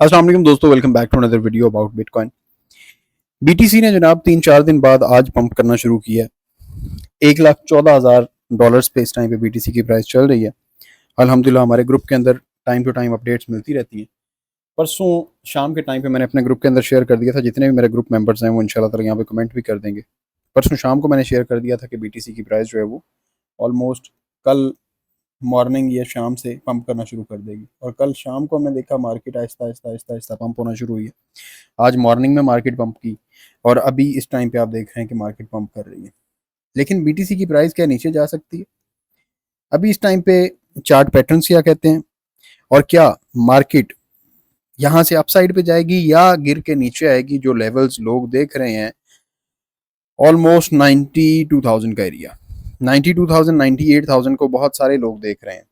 अस्सलाम वालेकुम दोस्तों, welcome back to another video about bitcoin. BTC ने जनाब 3-4 दिन बाद आज पंप करना शुरू किया। 1,14,000 डॉलर्स पे इस टाइम पे बीटीसी की प्राइस चल रही है। अल्हम्दुलिल्लाह हमारे ग्रुप के अंदर टाइम टू टाइम अपडेट्स मिलती रहती हैं। परसों शाम के टाइम पे मैंने अपने ग्रुप के अंदर शेयर कर दिया था, जितने भी मेरे ग्रुप मेंबर्स हैं वो इंशाल्लाह ताला यहाँ पे कमेंट भी कर देंगे। परसों शाम को मैंने शेयर कर दिया था कि बीटीसी की प्राइस जो है वो ऑलमोस्ट कल मॉर्निंग या शाम से पंप करना शुरू कर देगी। और कल शाम को हमने देखा मार्केट आहिस्ता आहिस्ता आहिस्ता आहिस्ता पंप होना शुरू हुई है। आज मॉर्निंग में मार्केट पंप की और अभी इस टाइम पे आप देख रहे हैं कि मार्केट पंप कर रही है। लेकिन बीटीसी की प्राइस क्या नीचे जा सकती है? अभी इस टाइम पे चार्ट पैटर्न्स क्या कहते हैं और क्या मार्केट यहाँ से अपसाइड पे जाएगी या गिर के नीचे आएगी? जो लेवल्स लोग देख रहे हैं ऑलमोस्ट 92,000 का एरिया, 92,000 98,000 को बहुत सारे लोग देख रहे हैं।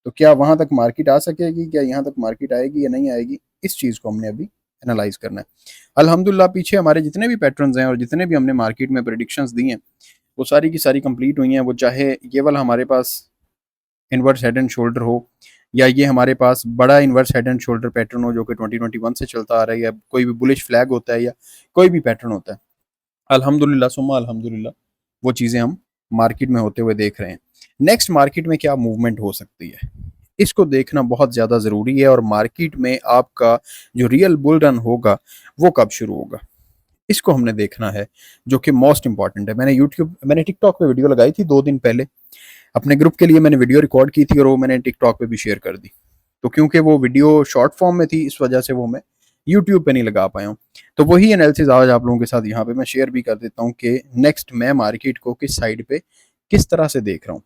तो क्या वहां तक मार्केट आ सकेगी? क्या यहाँ तक मार्केट आएगी या नहीं आएगी? इस चीज़ को हमने अभी एनालाइज करना है। अल्हम्दुलिल्लाह पीछे हमारे जितने भी पैटर्न्स हैं और जितने भी हमने मार्केट में प्रेडिक्शंस दी हैं वो सारी की सारी कंप्लीट हुई हैं। वो चाहे ये वाला हमारे पास इनवर्स हेड एंड शोल्डर हो या ये हमारे पास बड़ा inverse head and shoulder pattern हो जो कि 2021 से चलता आ रहा है, या कोई भी बुलिश फ्लैग होता है या कोई भी पैटर्न होता है, अल्हम्दुलिल्लाह सुम्मा अल्हम्दुलिल्लाह वो चीज़ें हम मार्केट में होते हुए देख रहे हैं। नेक्स्ट मार्केट में क्या मूवमेंट हो सकती है इसको देखना बहुत ज़्यादा ज़रूरी है। और मार्केट में आपका जो रियल बुल रन होगा वो कब शुरू होगा इसको हमने देखना है, जो कि मोस्ट इंपॉर्टेंट है। मैंने टिकटॉक पे वीडियो लगाई थी 2 दिन पहले। अपने ग्रुप के लिए मैंने वीडियो रिकॉर्ड की थी और वो मैंने टिकटॉक पे भी शेयर कर दी। तो क्योंकि वो वीडियो शॉर्ट फॉर्म में थी इस वजह से वो मैं यूट्यूब पे नहीं लगा पाया हूँ। तो वही एनालिसिस आज आप लोगों के साथ यहाँ पे मैं शेयर भी कर देता हूँ कि नेक्स्ट मैं मार्केट को किस साइड पे किस तरह से देख रहा हूँ।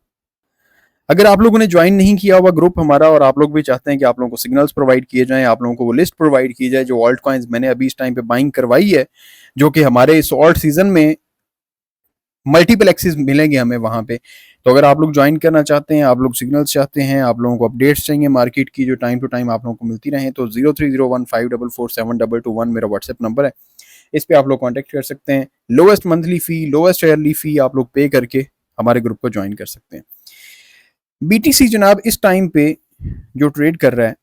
अगर आप लोगों ने ज्वाइन नहीं किया हुआ ग्रुप हमारा और आप लोग भी चाहते हैं कि आप लोगों को सिग्नल्स प्रोवाइड किए जाएं, आप लोगों को वो लिस्ट प्रोवाइड की जाए जो ऑल्ट कॉइन्स मैंने अभी इस टाइम पे बाइंग करवाई है, जो कि हमारे इस ऑल्ट सीजन में मल्टीपल एक्सेस मिलेंगे हमें वहां पे। तो अगर आप लोग ज्वाइन करना चाहते हैं, आप लोग सिग्नल्स चाहते हैं, आप लोगों को अपडेट्स चाहिए मार्केट की जो टाइम टू टाइम आप लोगों को मिलती रहे, तो 0301544722 मेरा व्हाट्सएप नंबर है। इस पे आप लोग कांटेक्ट कर सकते हैं। Lowest monthly fee, lowest yearly fee आप लोग पे करके हमारे ग्रुप को ज्वाइन कर सकते हैं। बीटीसी जनाब इस टाइम पे जो ट्रेड कर रहा है,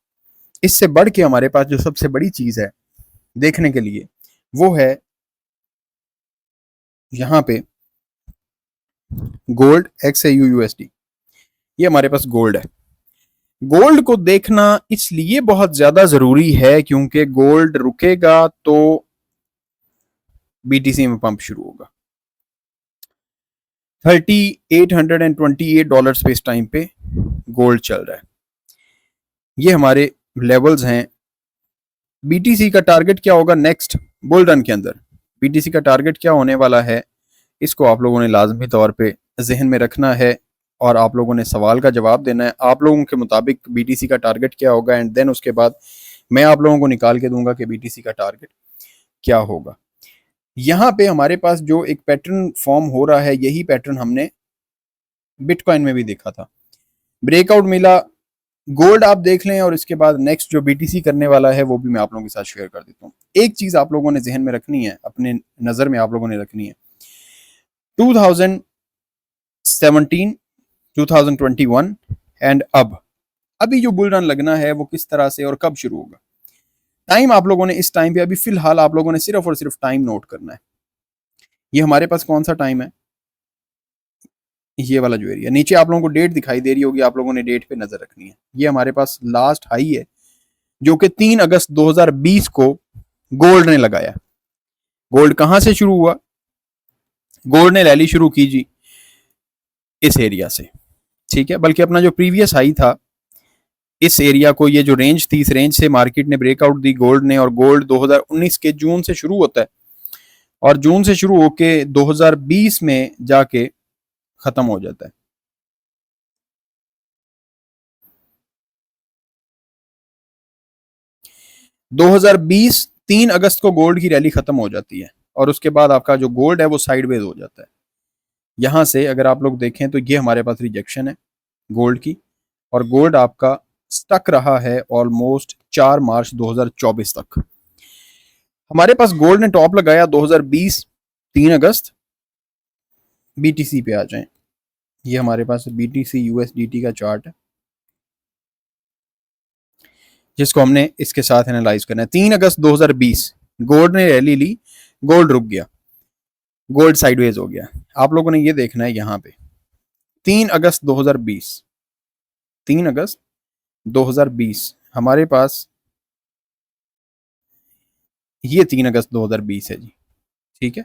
इससे बढ़ के हमारे पास जो सबसे बड़ी चीज है देखने के लिए वो है यहाँ पे गोल्ड XAUUSD। ये हमारे पास गोल्ड है। गोल्ड को देखना इसलिए बहुत ज्यादा जरूरी है क्योंकि गोल्ड रुकेगा तो बीटीसी में पंप शुरू होगा। $3,828 पे इस टाइम पे गोल्ड चल रहा है। ये हमारे लेवल्स हैं। बीटीसी का टारगेट क्या होगा नेक्स्ट बुल रन के अंदर? बीटीसी का टारगेट क्या होने वाला है इसको आप लोगों ने लाजमी तौर पे जहन में रखना है और आप लोगों ने सवाल का जवाब देना है। आप लोगों के मुताबिक बीटीसी का टारगेट क्या होगा एंड देन उसके बाद मैं आप लोगों को निकाल के दूंगा कि बीटीसी का टारगेट क्या होगा। यहाँ पे हमारे पास जो एक पैटर्न फॉर्म हो रहा है, यही पैटर्न हमने बिटकॉइन में भी देखा था। ब्रेकआउट मिला, गोल्ड आप देख लें और इसके बाद नेक्स्ट जो बीटीसी करने वाला है वो भी मैं आप लोगों के साथ शेयर कर देता हूँ। एक चीज आप लोगों ने जहन में रखनी है, अपने नजर में आप लोगों ने रखनी है, 2017, 2021 एंड अभी जो बुल रन लगना है वो किस तरह से और कब शुरू होगा। टाइम आप लोगों ने इस टाइम पे अभी फिलहाल आप लोगों ने सिर्फ और सिर्फ टाइम नोट करना है। ये हमारे पास कौन सा टाइम है? ये वाला जो एरिया नीचे आप लोगों को डेट दिखाई दे रही होगी, आप लोगों ने डेट पे नजर रखनी है। ये हमारे पास लास्ट हाई है जो कि 3 अगस्त 2020 को गोल्ड ने लगाया। गोल्ड कहां से शुरू हुआ? गोल्ड ने रैली शुरू की जी इस एरिया से, ठीक है। बल्कि अपना जो प्रीवियस हाई था इस एरिया को, ये जो रेंज थी, इस रेंज से मार्केट ने ब्रेकआउट दी गोल्ड ने। और गोल्ड 2019 के जून से शुरू होता है और जून से शुरू होके 2020 में जाके खत्म हो जाता है। दो हजार बीस 3 अगस्त को गोल्ड की रैली खत्म हो जाती है और उसके बाद आपका जो गोल्ड है वो साइडवेज हो जाता है। यहां से अगर आप लोग देखें तो ये हमारे पास रिजेक्शन है गोल्ड की, और गोल्ड आपका स्टक रहा है ऑलमोस्ट 4 मार्च 2024 तक। हमारे पास गोल्ड ने टॉप लगाया 2020 3 अगस्त। बीटीसी पे आ जाएं, ये हमारे पास बीटीसी USDT का चार्ट है। जिसको हमने इसके साथ एनालाइज करना है। 3 अगस्त 2020 गोल्ड ने रैली ली, गोल्ड रुक गया, गोल्ड साइडवेज हो गया। आप लोगों ने ये देखना है यहाँ पे 3 अगस्त 2020, 3 अगस्त 2020 हमारे पास ये 3 अगस्त 2020 है जी, ठीक है।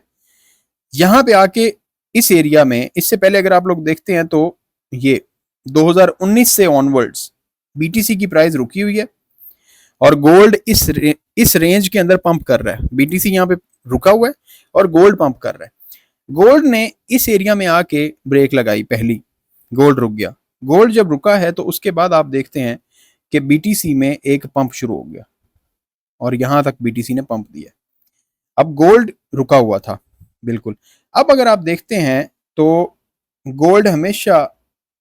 यहां पे आके इस एरिया में, इससे पहले अगर आप लोग देखते हैं तो ये 2019 से ऑनवर्ड्स बीटीसी की प्राइस रुकी हुई है और गोल्ड इस रेंज के अंदर पंप कर रहा है। बीटीसी यहां पे रुका हुआ है और गोल्ड पंप कर रहा है। गोल्ड ने इस एरिया में आके ब्रेक लगाई पहली, गोल्ड रुक गया। गोल्ड जब रुका है तो उसके बाद आप देखते हैं कि बीटीसी में एक पंप शुरू हो गया और यहां तक बीटीसी ने पंप दिया। अब गोल्ड रुका हुआ था बिल्कुल। अब अगर आप देखते हैं तो गोल्ड हमेशा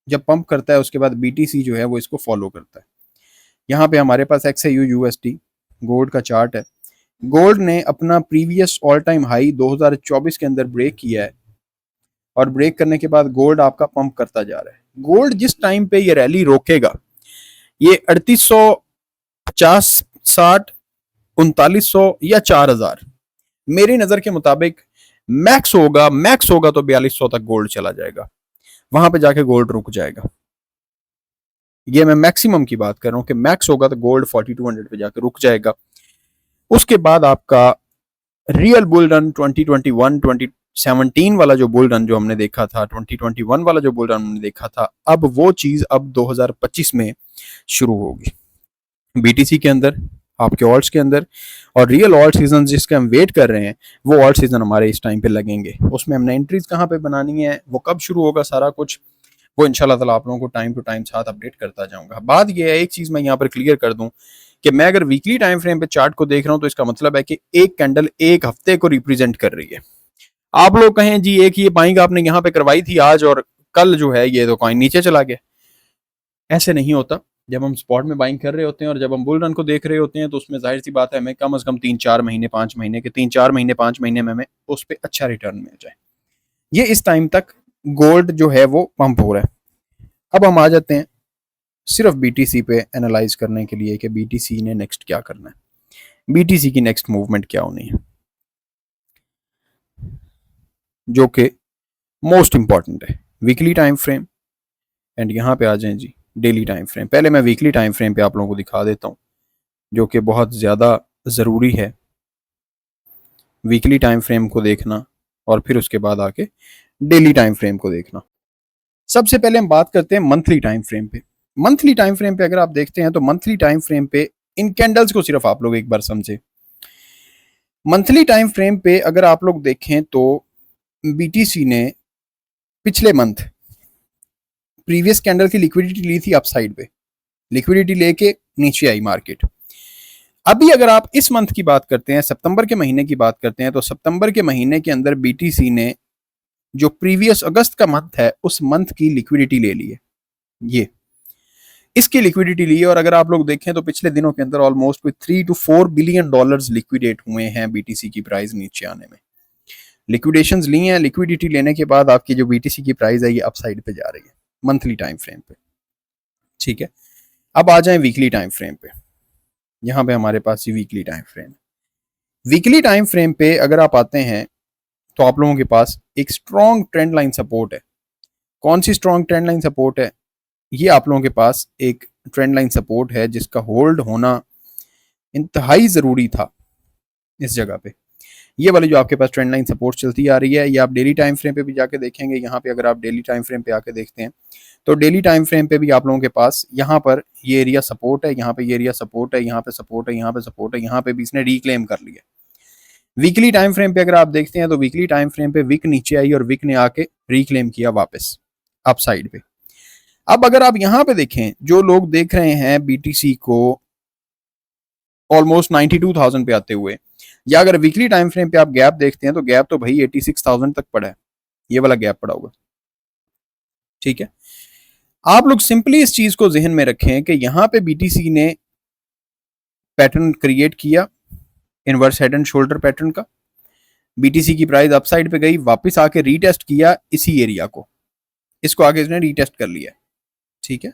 जब पंप करता है उसके बाद बीटीसी जो है वो इसको फॉलो करता है। यहाँ पे हमारे पास XAU USD गोल्ड का चार्ट है। गोल्ड ने अपना प्रीवियस ऑल टाइम हाई 2024 के अंदर ब्रेक किया है और ब्रेक करने के बाद गोल्ड आपका पंप करता जा रहा है। गोल्ड जिस टाइम पे ये रैली रोकेगा, ये 3850, 60, 3900 या 4000 मेरी नजर के मुताबिक मैक्स होगा तो 4200 तक गोल्ड चला जाएगा, वहां पे जाके गोल्ड रुक जाएगा। ये मैं मैक्सिमम की बात कर रहा हूं कि मैक्स होगा तो गोल्ड 4200 पे जाके रुक जाएगा। उसके बाद आपका रियल बुल रन 2021 2017 वाला जो बुल रन जो हमने देखा था, 2021 वाला जो बुल रन हमने देखा था, अब वो चीज अब 2025 में शुरू होगी बीटीसी के अंदर, आपके ऑल्ट्स के अंदर। और रियल ऑल्ट सीजन जिसके हम वेट कर रहे हैं वो ऑल्ट सीजन हमारे इस टाइम पे लगेंगे। उसमें हमने एंट्रीज कहाँ पे बनानी है, वो कब शुरू होगा, सारा कुछ वो इंशाल्लाह ताला आप लोगों को टाइम टू टाइम साथ अपडेट करता जाऊंगा। बात ये है, एक चीज मैं यहाँ पर क्लियर कर दूं कि मैं अगर वीकली टाइम फ्रेम पे चार्ट को देख रहा हूं तो इसका मतलब है कि एक कैंडल एक हफ्ते को रिप्रेजेंट कर रही है। आप लोग कहें जी एक ये बाइंग आपने यहाँ पे करवाई थी आज और कल जो है ये तो कॉइन नीचे चला गया, ऐसे नहीं होता। जब हम स्पॉट में बाइंग कर रहे होते हैं और जब हम बुल रन को देख रहे होते हैं तो उसमें जाहिर सी बात है हमें कम से कम 3-4 महीने 5 महीने के 3-4 महीने 5 महीने में हमें उस पर अच्छा रिटर्न मिल जाए। ये इस टाइम तक गोल्ड जो है वो पंप हो रहा है। अब हम आ जाते हैं सिर्फ बीटीसी पे एनालाइज करने के लिए कि बीटीसी ने नेक्स्ट क्या करना है, बीटीसी की नेक्स्ट मूवमेंट क्या होनी है, जो कि मोस्ट इंपॉर्टेंट है वीकली टाइम फ्रेम। एंड यहाँ पे आ जाएं जी डेली टाइम फ्रेम। पहले मैं वीकली टाइम फ्रेम पे आप लोगों को दिखा देता हूँ जो कि बहुत ज़्यादा ज़रूरी है वीकली टाइम फ्रेम को देखना और फिर उसके बाद आके डेली टाइम फ्रेम को देखना। सबसे पहले हम बात करते हैं मंथली टाइम फ्रेम पे। मंथली टाइम फ्रेम पे अगर आप देखते हैं तो मंथली टाइम फ्रेम पे इन कैंडल्स को सिर्फ आप लोग एक बार समझे। मंथली टाइम फ्रेम पे अगर आप लोग देखें तो बीटीसी ने पिछले मंथ प्रीवियस कैंडल की लिक्विडिटी ली थी अपसाइड पे, लिक्विडिटी लेके नीचे आई मार्केट। अभी अगर आप इस मंथ की बात करते हैं, सितंबर के महीने की बात करते हैं, तो सितंबर के महीने के अंदर बीटीसी ने जो प्रीवियस अगस्त का मंथ है उस मंथ की लिक्विडिटी ले ली है, ये इसकी लिक्विडिटी ली है। और अगर आप लोग देखें तो पिछले दिनों के अंदर ऑलमोस्ट कोई $3 to 4 बिलियन लिक्विडेट हुए हैं बीटीसी की प्राइस नीचे आने में। लिक्विडेशंस ली हैं, लिक्विडिटी लेने के बाद आपकी जो बीटीसी की प्राइस है ये अपसाइड पे जा रही है मंथली टाइम फ्रेम पे, ठीक है। अब आ जाएं वीकली टाइम फ्रेम पे। यहां पे हमारे पास ये weekly time frame, weekly time frame पे अगर आप आते हैं तो आप लोगों के पास एक स्ट्रॉन्ग ट्रेंड लाइन सपोर्ट है। कौन सी स्ट्रॉन्ग ट्रेंड लाइन सपोर्ट है? ये आप लोगों के पास एक ट्रेंड लाइन सपोर्ट है जिसका होल्ड होना इंतहाई ज़रूरी था इस जगह पे। ये वाली जो आपके पास ट्रेंड लाइन सपोर्ट चलती आ रही है, ये आप डेली टाइम फ्रेम पे भी जाके देखेंगे। यहाँ पे अगर आप डेली टाइम फ्रेम पे आके देखते हैं तो डेली टाइम फ्रेम पे भी आप लोगों के पास यहाँ पर ये एरिया सपोर्ट है, यहाँ पे ये एरिया सपोर्ट है, यहाँ पे सपोर्ट है, यहाँ पे सपोर्ट है, यहाँ पे भी इसने रिक्लेम कर लिया। वीकली टाइम फ्रेम पे अगर आप देखते हैं तो वीकली टाइम फ्रेम पे विक नीचे आई और विक ने आके रिक्लेम किया वापस अप साइड पे। अब अगर आप यहाँ पे देखें, जो लोग देख रहे हैं बीटीसी को ऑलमोस्ट 92,000 पे आते हुए, या अगर वीकली टाइम फ्रेम पे आप गैप देखते हैं तो गैप तो भाई 86,000 तक पड़ा है, ये वाला गैप पड़ा होगा, ठीक है। आप लोग सिंपली इस चीज को जहन में रखें कि यहां पे बीटीसी ने पैटर्न क्रिएट किया inverse head and shoulder pattern का। बीटीसी की प्राइस अपसाइड पे गई, वापस आके रीटेस्ट किया इसी एरिया को, इसको आगे इसने रीटेस्ट कर लिया, ठीक है।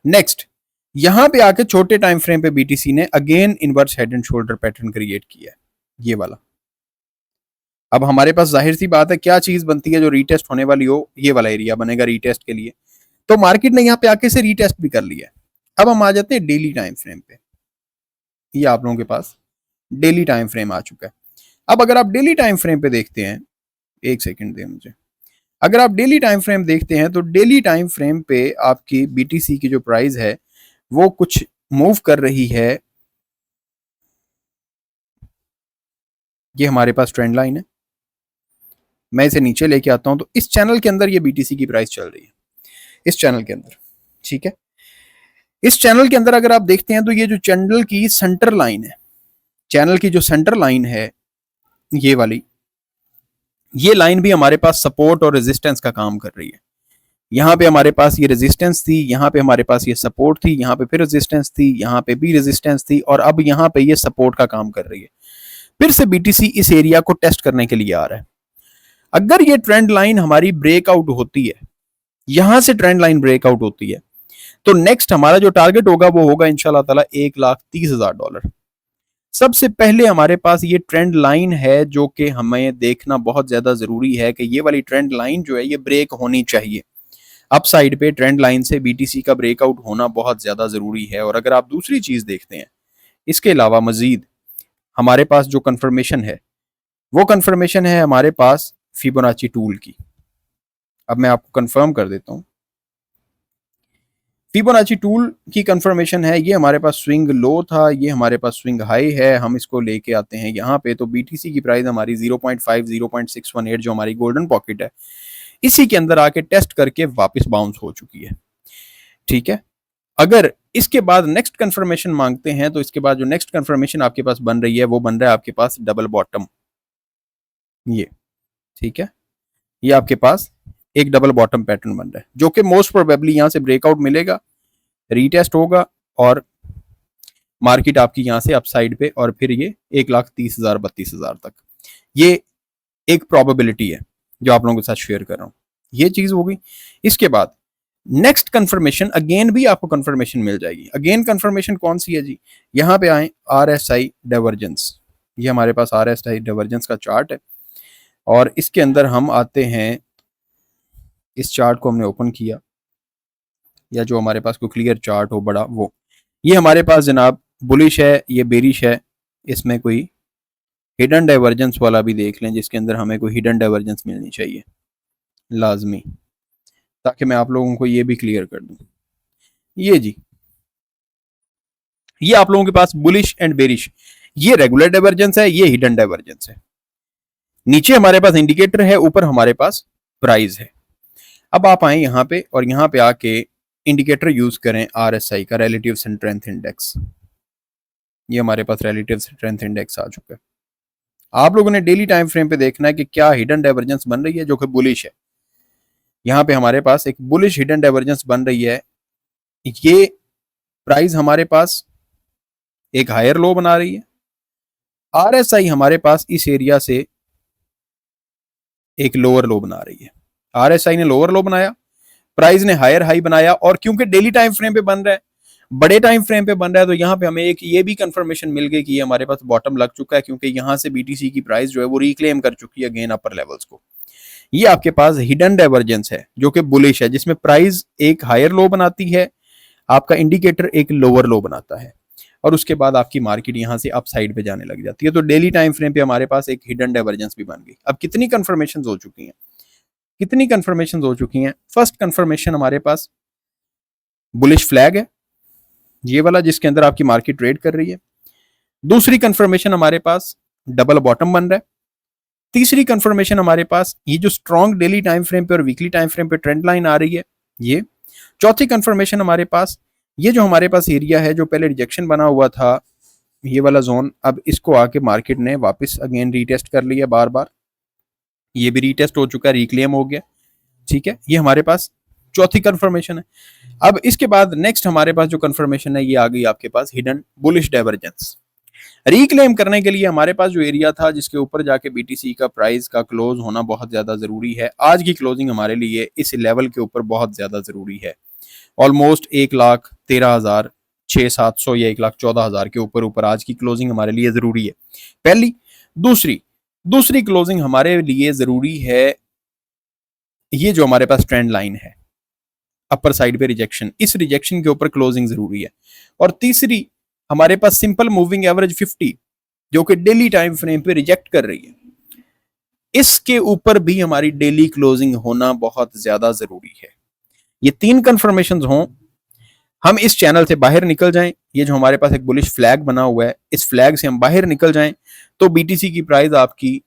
नेक्स्ट यहां पे आके छोटे टाइम फ्रेम पे बीटीसी ने again inverse head and shoulder pattern create किया है, ये वाला। अब हमारे पास जाहिर सी बात है क्या चीज बनती है जो रीटेस्ट होने वाली हो, ये वाला एरिया बनेगा रीटेस्ट के लिए। तो मार्केट ने यहाँ पे आके से रीटेस्ट भी कर लिया है। अब हम आ जाते हैं डेली टाइम फ्रेम पे। ये आप लोगों के पास डेली टाइम फ्रेम आ चुका है। अब अगर आप डेली टाइम फ्रेम पे देखते हैं, एक सेकंड दें मुझे, अगर आप डेली टाइम फ्रेम देखते हैं तो डेली टाइम फ्रेम पे आपकी बीटीसी की जो प्राइस है वो कुछ मूव कर रही है। ये हमारे पास ट्रेंड लाइन है, मैं इसे नीचे लेके आता हूं तो इस चैनल के अंदर ये बीटीसी की प्राइस चल रही है, इस चैनल के अंदर, ठीक है। इस चैनल के अंदर अगर आप देखते हैं तो ये जो चैनल की सेंटर लाइन है, चैनल की जो सेंटर लाइन है ये वाली, ये लाइन भी हमारे पास सपोर्ट और रेजिस्टेंस का काम कर रही है। यहाँ पे हमारे पास ये रेजिस्टेंस थी, यहाँ पे हमारे पास ये सपोर्ट थी, यहाँ पे फिर रेजिस्टेंस थी, यहाँ पे भी रेजिस्टेंस थी, और अब यहाँ पे ये सपोर्ट का काम कर रही है। फिर से बीटीसी इस एरिया को टेस्ट करने के लिए आ रहा है। अगर ये ट्रेंड लाइन हमारी ब्रेकआउट होती है, यहां से ट्रेंड लाइन ब्रेकआउट होती है, तो नेक्स्ट हमारा जो टारगेट होगा वो होगा इंशाल्लाह ताला $1,30,000। सबसे पहले हमारे पास ये ट्रेंड लाइन है जो कि हमें देखना बहुत ज्यादा जरूरी है कि ये वाली ट्रेंड लाइन जो है ये ब्रेक होनी चाहिए। अप साइड पे ट्रेंड लाइन से बीटीसी का ब्रेकआउट होना बहुत ज्यादा जरूरी है। और अगर आप दूसरी चीज देखते हैं, इसके अलावा मजीद हमारे पास जो कंफर्मेशन है वो कंफर्मेशन है हमारे पास फिबोनाची टूल की। अब मैं आपको कंफर्म कर देता हूं, फिबोनाची टूल की कंफर्मेशन है, ये हमारे पास स्विंग लो था, ये हमारे पास स्विंग हाई है। हम इसको लेके आते हैं यहाँ पे, तो बीटीसी की प्राइस हमारी 0.5 0.618 जो हमारी गोल्डन पॉकेट है, इसी के अंदर आके टेस्ट करके वापस बाउंस हो चुकी है, ठीक है। अगर इसके बाद नेक्स्ट कंफर्मेशन मांगते हैं तो इसके बाद जो नेक्स्ट कंफर्मेशन आपके पास बन रही है वो बन रहा है आपके पास डबल बॉटम, ये, ठीक है। ये आपके पास एक डबल बॉटम पैटर्न बन रहा है जो कि मोस्ट प्रोबेबली यहां से ब्रेकआउट मिलेगा, रीटेस्ट होगा और मार्केट आपकी यहां से अपसाइड पे, और फिर ये 1,30,000 32,000 तक, ये एक प्रोबेबिलिटी है जो आप लोगों के साथ शेयर कर रहा हूं। ये चीज हो गई। इसके बाद नेक्स्ट कंफर्मेशन, अगेन भी आपको कंफर्मेशन मिल जाएगी। अगेन कंफर्मेशन कौन सी है जी, यहां पे आए RSI डाइवर्जेंस, ये हमारे पास RSI डाइवर्जेंस का चार्ट है, और इसके अंदर हम आते हैं, इस चार्ट को हमने ओपन किया, या जो हमारे पास कोई क्लियर चार्ट हो बड़ा वो, ये हमारे पास जनाब बुलिश है, ये बेरिश है। इसमें कोई हिडन डाइवर्जेंस वाला भी देख लें जिसके अंदर हमें कोई हिडन डाइवर्जेंस मिलनी चाहिए लाजमी, ताकि मैं आप लोगों को ये भी क्लियर कर दूं। ये जी, ये आप लोगों के पास बुलिश एंड बेरिश, ये रेगुलर डाइवर्जेंस है, ये हिडन डाइवर्जेंस है। नीचे हमारे पास इंडिकेटर है, ऊपर हमारे पास प्राइस है। अब आप आए यहाँ पे और यहाँ पे आके इंडिकेटर यूज करें RSI का, रिलेटिव स्ट्रेंथ इंडेक्स। ये हमारे पास रिलेटिव स्ट्रेंथ इंडेक्स आ चुका है। आप लोगों ने डेली टाइम फ्रेम पे देखना है कि क्या हिडन डाइवर्जेंस बन रही है जो कि बुलिश है। यहाँ पे हमारे पास एक बुलिश हिडन डाइवर्जेंस बन रही है। ये प्राइस हमारे पास एक हायर लो बना रही है, RSI हमारे पास इस एरिया से एक लोअर लो बना रही है। RSI ने लोअर लो बनाया, प्राइस ने हायर हाई बनाया, और क्योंकि डेली टाइम फ्रेम पे बन रहा है, बड़े टाइम फ्रेम पे बन रहा है, तो यहाँ पे हमें एक ये भी कंफर्मेशन मिल गई कि ये हमारे पास बॉटम लग चुका है, क्योंकि यहाँ से बीटीसी की प्राइस जो है वो रिक्लेम कर चुकी है अगेन अपर लेवल्स को। ये आपके पास हिडन डाइवर्जेंस है जो कि बुलिश है, जिसमें प्राइस एक हायर लो बनाती है, आपका इंडिकेटर एक लोअर लो बनाता है, और उसके बाद आपकी मार्केट यहाँ से अप साइड पे जाने लग जाती है। तो डेली टाइम फ्रेम पे हमारे पास एक हिडन डाइवर्जेंस भी बन गई। अब कितनी कंफर्मेशन हो चुकी हैं, कितनी कंफर्मेशन हो चुकी हैं? फर्स्ट कंफर्मेशन हमारे पास बुलिश फ्लैग है, ये वाला जिसके अंदर आपकी मार्केट ट्रेड कर रही है। दूसरी कंफर्मेशन हमारे पास डबल बॉटम बन रहा है। तीसरी कंफर्मेशन हमारे पास ये जो स्ट्रॉन्ग डेली टाइम फ्रेम पे और वीकली टाइम फ्रेम पे ट्रेंड लाइन आ रही है, ये। चौथी कंफर्मेशन हमारे पास ये जो हमारे पास एरिया है जो पहले रिजेक्शन बना हुआ था, ये वाला जोन, अब इसको आके मार्केट ने वापस अगेन रीटेस्ट कर लिया बार बार, ये भी रीटेस्ट हो चुका है, रिक्लेम हो गया, ठीक है। ये हमारे पास चौथी कंफर्मेशन है। अब इसके बाद नेक्स्ट हमारे पास जो कंफर्मेशन है ये आ गई आपके पास हिडन बुलिश डाइवर्जेंस। रिक्लेम करने के लिए हमारे पास जो एरिया था जिसके ऊपर जाके बीटीसी का प्राइस का क्लोज होना बहुत ज्यादा जरूरी है, आज की क्लोजिंग हमारे लिए इस लेवल के ऊपर बहुत ज्यादा जरूरी है। ऑलमोस्ट 1,13,000 1,600-700 या 1,14,000 के ऊपर ऊपर आज की क्लोजिंग हमारे लिए ज़रूरी है, पहली। दूसरी क्लोजिंग हमारे लिए ज़रूरी है, ये जो हमारे पास ट्रेंड लाइन है अपर साइड पे रिजेक्शन, इस रिजेक्शन के ऊपर क्लोजिंग ज़रूरी है। और तीसरी, हमारे पास सिंपल मूविंग एवरेज 50 जो कि डेली टाइम फ्रेम पे रिजेक्ट कर रही है, इसके ऊपर भी हमारी डेली क्लोजिंग होना बहुत ज्यादा जरूरी है। ये 3 कंफर्मेशन हों, हम इस चैनल से बाहर निकल जाएं, ये जो हमारे पास एक बुलिश फ्लैग बना हुआ है, इस फ्लैग से हम बाहर निकल जाएं, तो बीटीसी की प्राइस आपकी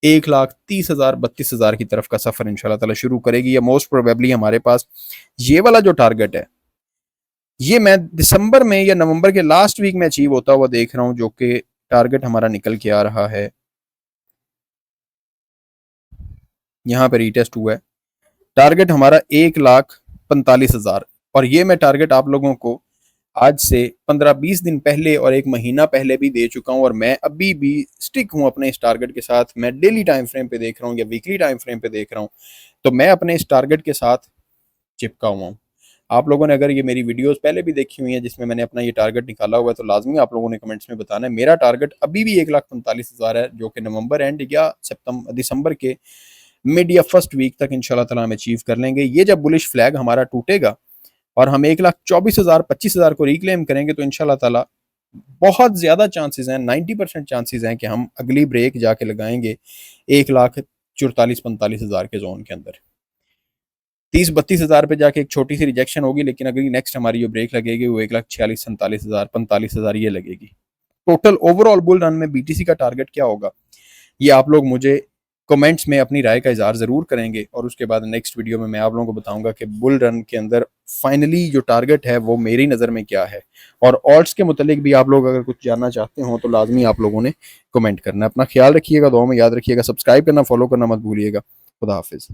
1,30,000 32,000 की तरफ का सफर इंशाल्लाह ताला शुरू करेगी। या मोस्ट प्रोबेबली हमारे पास ये वाला जो टारगेट है, ये मैं दिसंबर में या नवंबर के लास्ट वीक में अचीव होता हुआ देख रहा हूं, जो कि टारगेट हमारा निकल के आ रहा है, यहां पर रीटेस्ट हुआ है। टारगेट हमारा 1,45,000, और ये मैं टारगेट आप लोगों को आज से 15-20 दिन पहले और एक महीना पहले भी दे चुका हूं, और मैं अभी भी स्टिक हूं अपने इस टारगेट के साथ। मैं डेली टाइम फ्रेम पे देख रहा हूं या वीकली टाइम फ्रेम पे देख रहा हूं, तो मैं अपने इस टारगेट के साथ चिपका हुआ हूं। आप लोगों ने अगर ये मेरी वीडियोस पहले भी देखी हुई हैं जिसमें मैंने अपना ये टारगेट निकाला हुआ है, तो लाजमी आप लोगों ने कमेंट्स में बताना है। मेरा टारगेट अभी भी 1,45,000 है, जो कि नवंबर एंड या दिसंबर के मिड या फर्स्ट वीक तक इंशाल्लाह ताला हम अचीव कर लेंगे। ये जब बुलिश फ्लैग हमारा टूटेगा और हम 1,24,000 25,000 को रिक्लेम करेंगे, तो इंशाल्लाह ताला बहुत ज्यादा चांसेस हैं, 90% चांसेस हैं कि हम अगली ब्रेक जाके लगाएंगे 1,44,000-45,000 के जोन के अंदर। 30-32,000 पे जाके एक छोटी सी रिजेक्शन होगी, लेकिन अगली नेक्स्ट हमारी जो ब्रेक लगेगी वो 1,46,000-47,000 45,000 ये लगेगी। टोटल ओवरऑल बुल रन में बीटीसी का टारगेट क्या होगा, ये आप लोग मुझे कमेंट्स में अपनी राय का इजहार ज़रूर करेंगे, और उसके बाद नेक्स्ट वीडियो में मैं आप लोगों को बताऊंगा कि बुल रन के अंदर फाइनली जो टारगेट है वो मेरी नज़र में क्या है। और ऑल्ट्स के मुतालिक भी आप लोग अगर कुछ जानना चाहते हो तो लाजमी आप लोगों ने कमेंट करना है। अपना ख्याल रखिएगा, दुआ में याद रखिएगा, सब्सक्राइब करना, फॉलो करना मत भूलिएगा। खुदा हाफिज़।